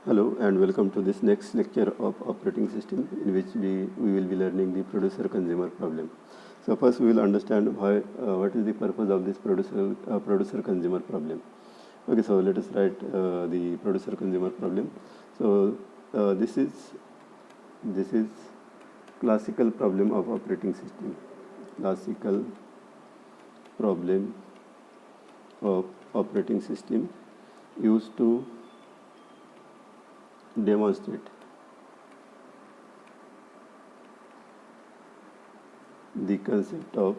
Hello and welcome to this next lecture of operating system, in which we will be learning the producer consumer problem. So first we will understand what is the purpose of this producer consumer problem. Okay, so let us write the producer consumer problem. So this is classical problem of operating system. Classical problem of operating system used to demonstrate the concept of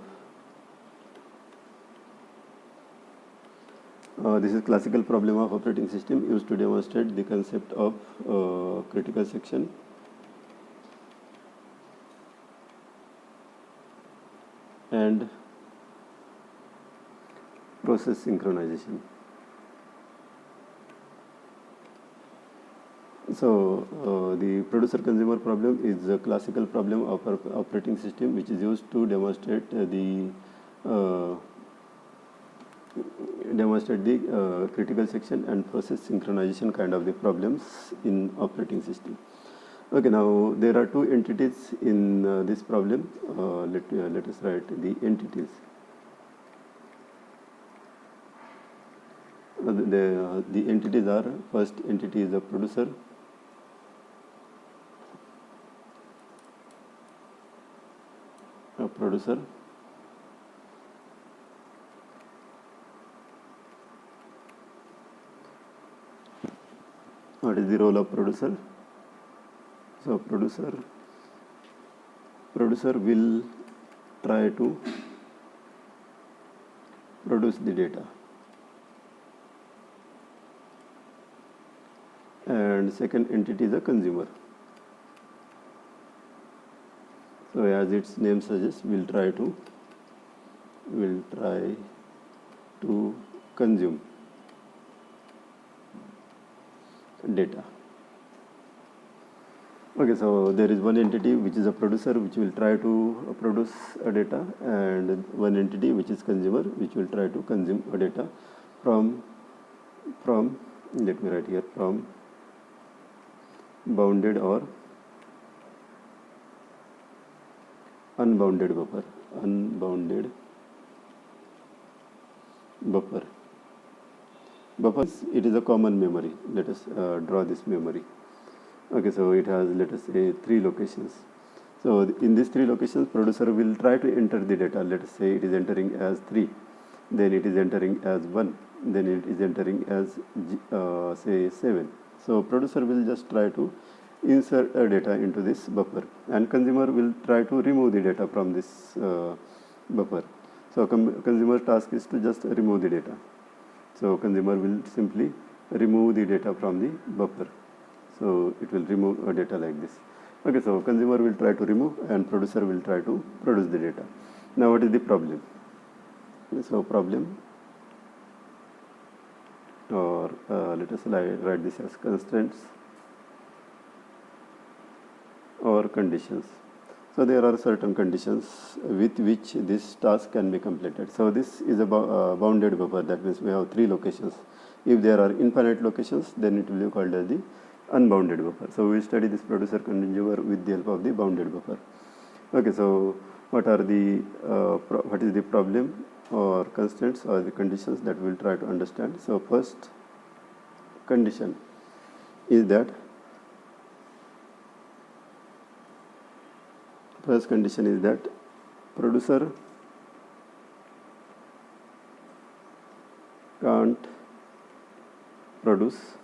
this is classical problem of operating system used to demonstrate the concept of critical section and process synchronization. So the producer consumer problem is a classical problem of operating system which is used to demonstrate the critical section and process synchronization kind of the problems in operating system. Okay, now there are two entities in this problem. Let us write the entities. The entities are, first entity is the producer, What is the role of producer? So producer will try to produce the data, and second entity is a consumer. So as its name suggests, will try to consume data. Okay, so there is one entity which is a producer which will try to produce a data, and one entity which is consumer which will try to consume a data from let me write here, from bounded or unbounded buffer. Buffers, it is a common memory. Let us draw this memory. Okay, so it has, let us say, 3 locations. So in these 3 locations, producer will try to enter the data. Let us say it is entering as 3, then it is entering as 1, then it is entering as say 7. So producer will just try to insert data into this buffer, and consumer will try to remove the data from this buffer. So consumer task is to just remove the data. So consumer will simply remove the data from the buffer. So it will remove data like this. Okay, so consumer will try to remove and producer will try to produce the data. Now what is the problem? So problem, or let us write this as constraints or conditions. So there are certain conditions with which this task can be completed. So this is a bounded buffer. That means we have 3 locations. If there are infinite locations, then it will be called as the unbounded buffer. So we study this producer consumer with the help of the bounded buffer. Okay, so what is the problem or constraints or the conditions that we will try to understand? So first condition is that producer can't produce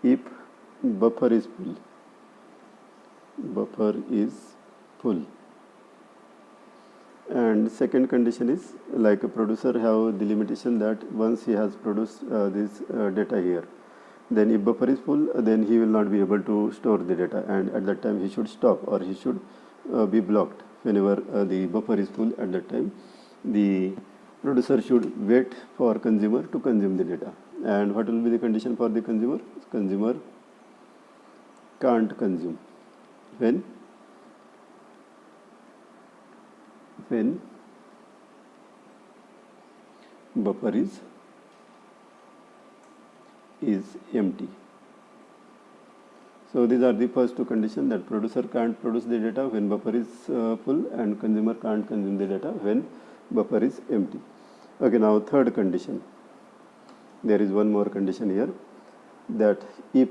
if buffer is full. And second condition is, like a producer have the limitation that once he has produced this data here, then if buffer is full, then he will not be able to store the data, and at that time he should stop, or he should be blocked. Whenever the buffer is full, at that time the producer should wait for consumer to consume the data. And what will be the condition for the consumer? Consumer can't consume when buffer is is empty. So these are the first two conditions, that producer can't produce the data when buffer is full, and consumer can't consume the data when buffer is empty. Okay, now third condition. There is one more condition here, that if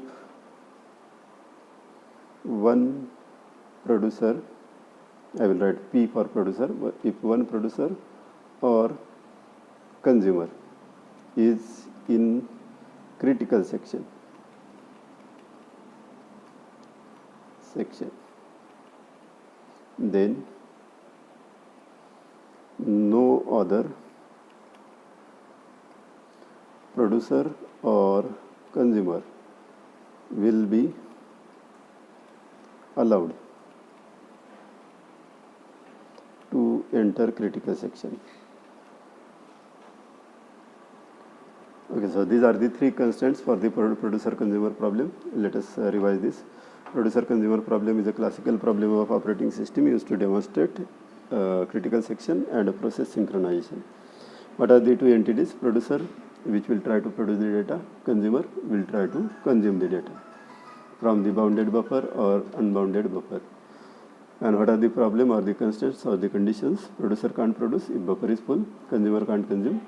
one producer, I will write P for producer, if one producer or consumer is in critical section, then no other producer or consumer will be allowed to enter critical section. Okay, so these are the three constants for the producer-consumer problem. Let us revise this. Producer-consumer problem is a classical problem of operating system used to demonstrate critical section and process synchronization. What are the two entities? Producer, which will try to produce the data; consumer will try to consume the data from the bounded buffer or unbounded buffer. And what are the problem or the constants or the conditions? Producer can't produce if buffer is full, consumer can't consume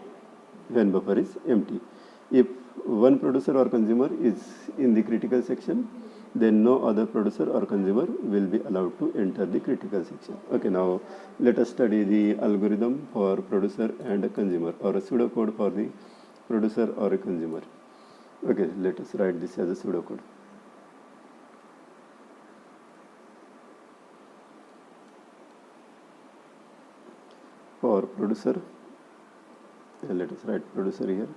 when buffer is empty. If one producer or consumer is in the critical section, then no other producer or consumer will be allowed to enter the critical section. Okay, now let us study the algorithm for producer and a consumer, or a pseudocode for the producer or a consumer. Okay, let us write this as a pseudocode. For producer, and let us write producer here,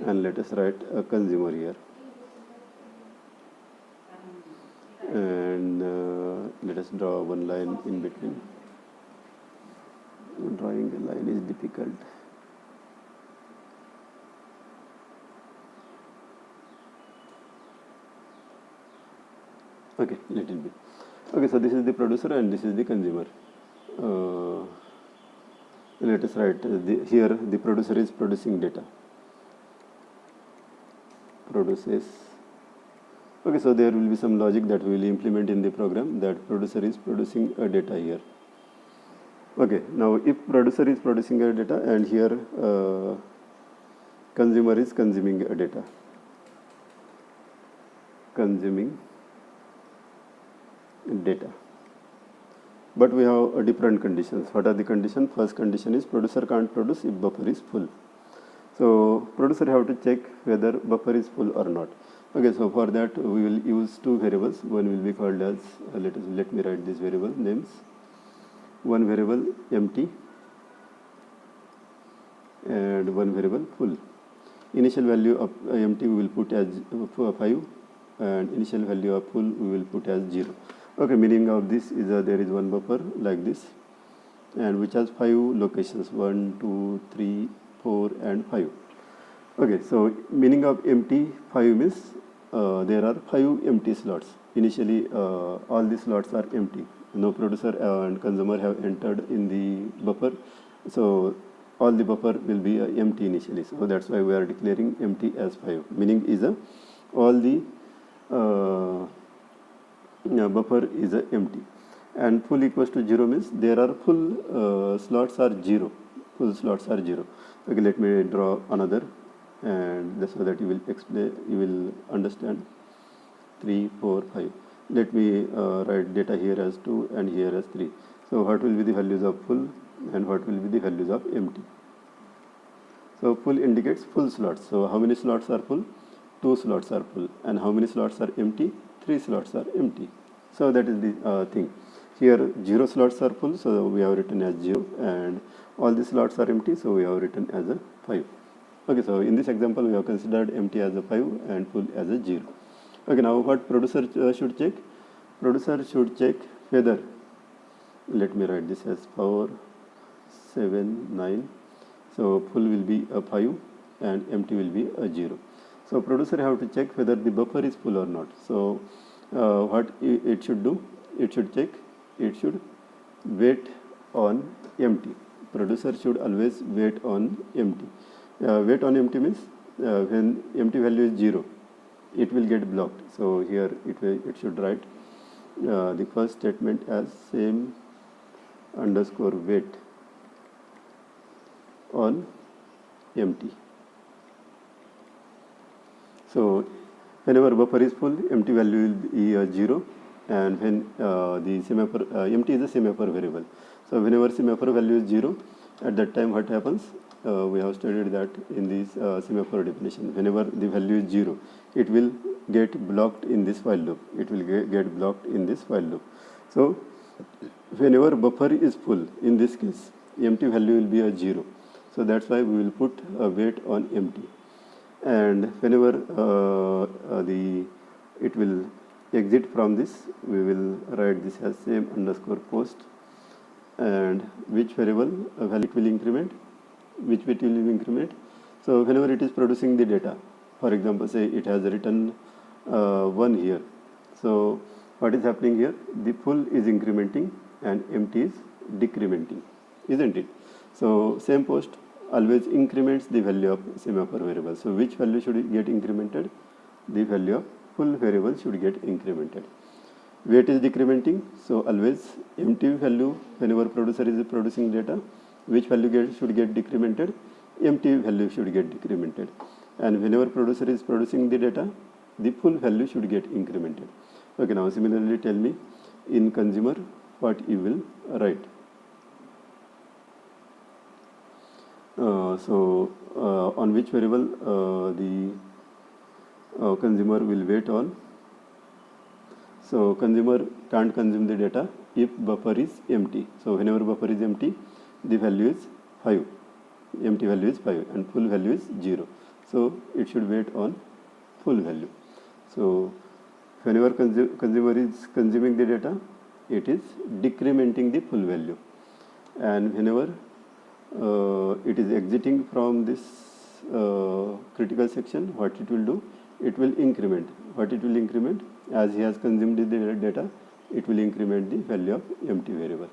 and let us write a consumer here, and let us draw one line in between. Drawing a line is difficult. Okay, let it be. Okay, so this is the producer and this is the consumer. Let us write here the producer is producing data. Produces. Okay, so there will be some logic that we will implement in the program, that producer is producing a data here. Okay, now if producer is producing a data and here consumer is consuming a data. Consuming data. But we have different conditions. What are the conditions? First condition is producer can't produce if buffer is full. So producer have to check whether buffer is full or not. Okay, so for that we will use two variables. One will be called as, let me write this variable names. One variable empty and one variable full. Initial value of empty we will put as 5 and initial value of full we will put as 0. Okay, meaning of this is there is one buffer like this, and which has 5 locations, 1, 2, 3, 4 and 5. Okay, so meaning of empty 5 means there are 5 empty slots. Initially all the slots are empty. No producer and consumer have entered in the buffer, so all the buffer will be empty initially. So that's why we are declaring empty as 5. Meaning is all the buffer is empty, and full equals to 0 means there are full slots are 0. Full slots are 0. Okay, let me draw another, and so that you will explain, you will understand. 3, 4, 5. Let me write data here as 2 and here as 3. So what will be the values of full and what will be the values of empty? So full indicates full slots. So how many slots are full? 2 slots are full. And how many slots are empty? 3 slots are empty. So that is the thing. Here 0 slots are full, so we have written as 0, and all the slots are empty, so we have written as a 5. Okay, so in this example we have considered empty as a 5 and full as a 0. Okay, now what producer should check? Producer should check whether, let me write this as 4, 7, 9. So full will be a 5 and empty will be a 0. So producer have to check whether the buffer is full or not. So what it should do? It should check, it should wait on empty. Producer should always wait on empty. Wait on empty means when empty value is 0, it will get blocked. So here it should write the first statement as same underscore wait on empty. So whenever buffer is full, empty value will be 0, and when the semaphore empty is a semaphore variable. So whenever semaphore value is 0, at that time what happens? We have studied that in this semaphore definition. Whenever the value is 0, it will get blocked in this while loop. It will get blocked in this while loop. So whenever buffer is full, in this case, empty value will be a 0. So that's why we will put a wait on empty. And whenever it will exit from this, we will write this as same underscore post, and which variable value it will increment, which bit will increment. So whenever it is producing the data, for example, say it has written 1 here. So what is happening here? The full is incrementing and empty is decrementing, isn't it? So same post always increments the value of semaphore variable. So which value should get incremented? The value of full variable should get incremented. Weight is decrementing, so always empty value, whenever producer is producing data, which value should get decremented? Empty value should get decremented. And whenever producer is producing the data, the full value should get incremented. Okay, now similarly tell me in consumer what you will write. On which variable the consumer will wait on? So consumer can't consume the data if buffer is empty. So whenever buffer is empty, the value is 5. Empty value is 5 and full value is 0. So it should wait on full value. So whenever consumer is consuming the data, it is decrementing the full value. And whenever it is exiting from this critical section, what it will do? It will increment. What it will increment? As he has consumed the data, it will increment the value of empty variable.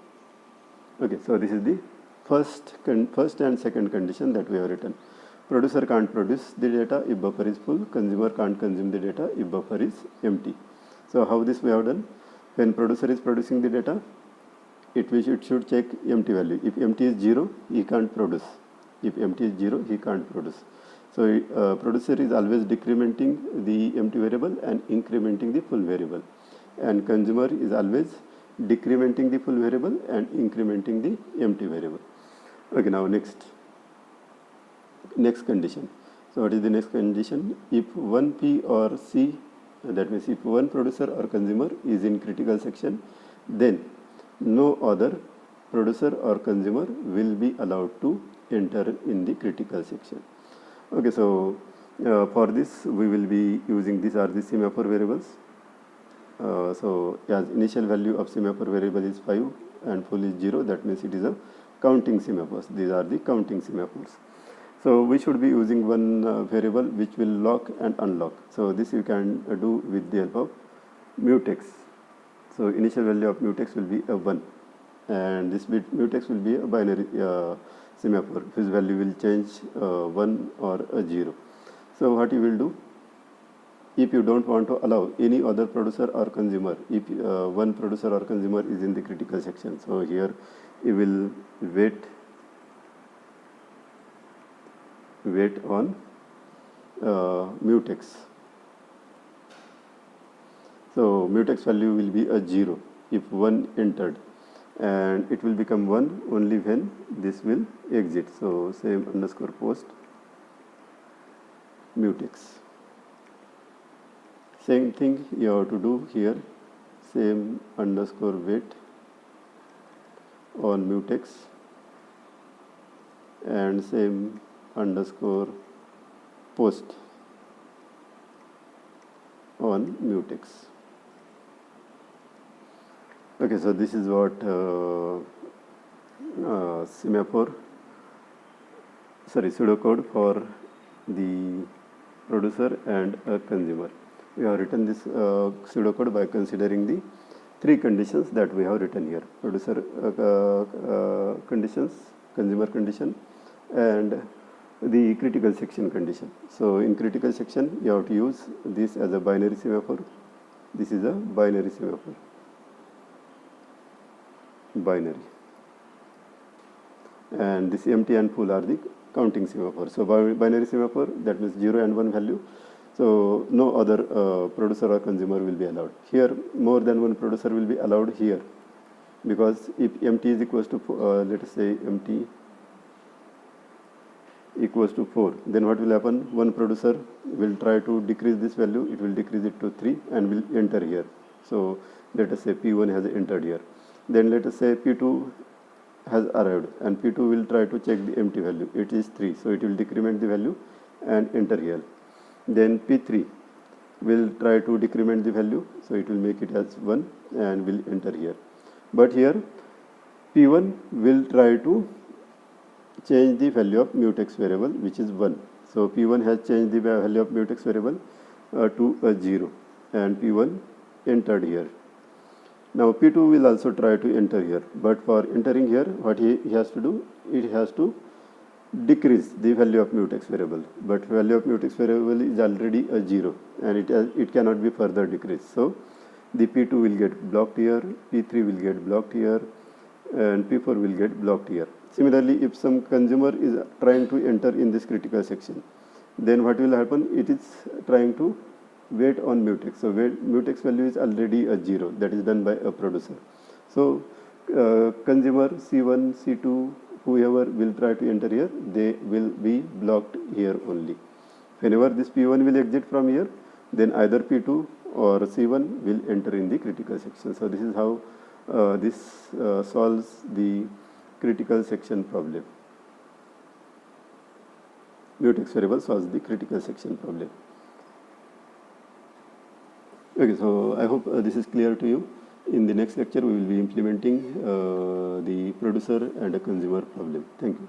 Okay, so this is the first and second condition that we have written. Producer can't produce the data if buffer is full. Consumer can't consume the data if buffer is empty. So how this we have done? When producer is producing the data, it should check empty value. If empty is 0, he can't produce. If empty is 0, he can't produce. So producer is always decrementing the empty variable and incrementing the full variable. And consumer is always decrementing the full variable and incrementing the empty variable. Okay, now next condition. So what is the next condition? If one P or C, that means if one producer or consumer is in critical section, then no other producer or consumer will be allowed to enter in the critical section. Okay, so for this we will be using, these are the semaphore variables. So as initial value of semaphore variable is 5 and full is 0, that means it is a counting semaphores. These are the counting semaphores. So we should be using one variable which will lock and unlock. So this you can do with the help of mutex. So initial value of mutex will be a 1, and this bit mutex will be a binary semaphore whose value will change 1 or a 0. So what you will do, if you don't want to allow any other producer or consumer, if one producer or consumer is in the critical section, so here you will wait on mutex. So mutex value will be a 0 if 1 entered, and it will become 1 only when this will exit. So same underscore post mutex. Same thing you have to do here, same underscore wait on mutex and same underscore post on mutex. Okay, so this is what pseudocode for the producer and a consumer. We have written this pseudocode by considering the 3 conditions that we have written here: producer conditions, consumer condition, and the critical section condition. So in critical section, you have to use this as a binary semaphore. This is a binary semaphore. Binary. And this empty and full are the counting semaphore. So binary semaphore, that means 0 and 1 value. So no other producer or consumer will be allowed. Here, more than one producer will be allowed here, because if empty is equals to, let us say empty equals to 4, then what will happen? One producer will try to decrease this value, it will decrease it to 3 and will enter here. So let us say P1 has entered here. Then let us say P2 has arrived and P2 will try to check the empty value. It is 3, so it will decrement the value and enter here. Then P3 will try to decrement the value, so it will make it as 1 and will enter here. But here P1 will try to change the value of mutex variable, which is 1. So P1 has changed the value of mutex variable to a 0 and P1 entered here. Now P2 will also try to enter here, but for entering here, what he has to do, it has to decrease the value of mutex variable, but value of mutex variable is already a 0 and it cannot be further decreased. So the P2 will get blocked here, P3 will get blocked here, and P4 will get blocked here. Similarly, if some consumer is trying to enter in this critical section, then what will happen? It is trying to wait on mutex. So mutex value is already a 0, that is done by a producer. So consumer C1, C2, whoever will try to enter here, they will be blocked here only. Whenever this P1 will exit from here, then either P2 or C1 will enter in the critical section. So this is how this solves the critical section problem. Mutex variable solves the critical section problem. Okay, so I hope this is clear to you. In the next lecture, we will be implementing the producer and a consumer problem. Thank you.